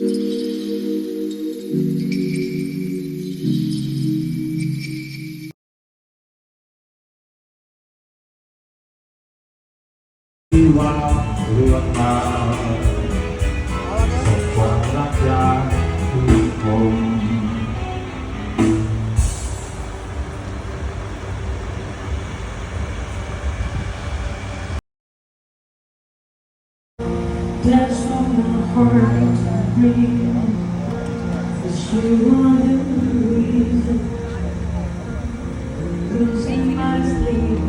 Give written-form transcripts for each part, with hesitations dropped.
ที่ว่าเลือกมาส่งความรักยาทุกคน That's from my heart to breathe. Cause you are the reason losing my sleep.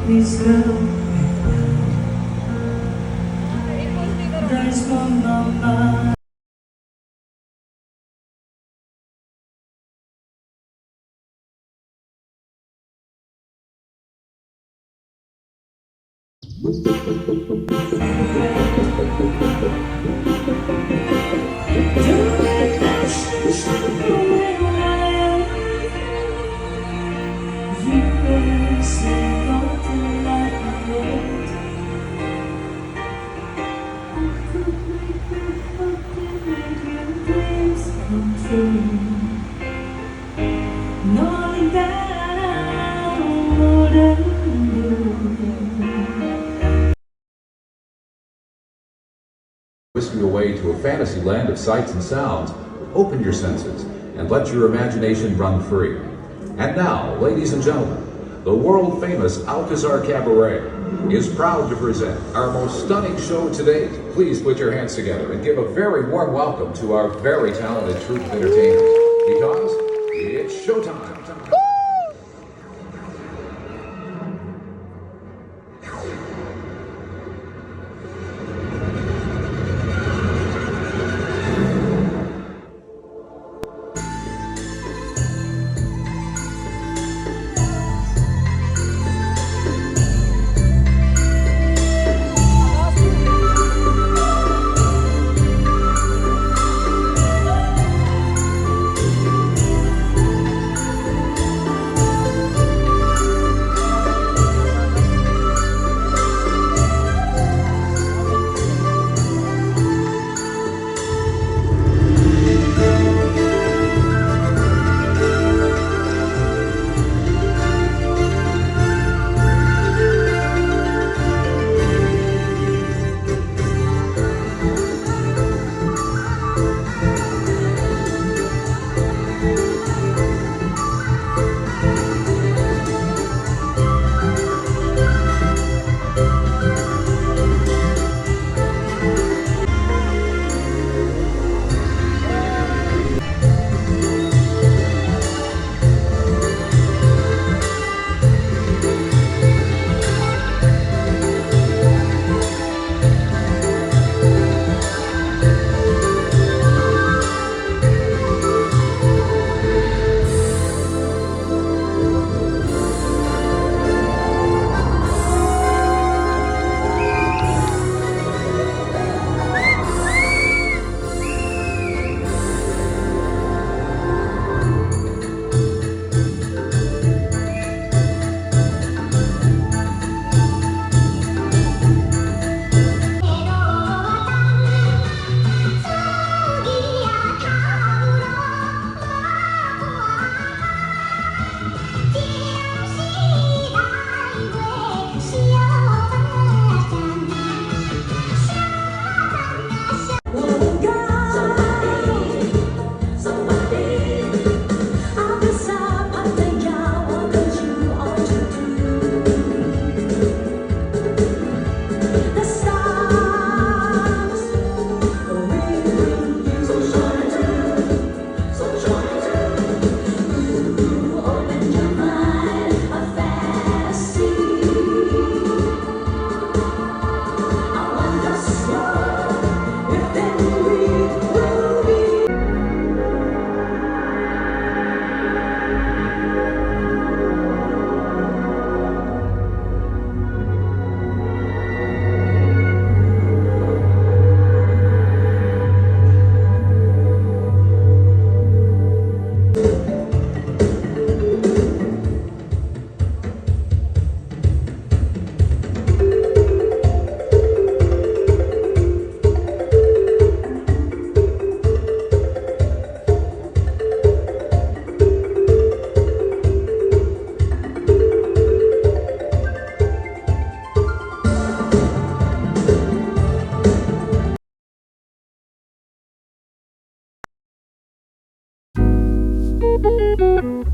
Please go that's from my mind. Knowing that I wouldn't Whisk you away to a fantasy land of sights and sounds. Open your senses and let your imagination run free. And now, ladies and gentlemen, the world-famous Alcazar Cabaret is proud to present our most stunning show to date. Please put your hands together and give a very warm welcome to our very talented troupe of entertainers, because it's showtime. Thank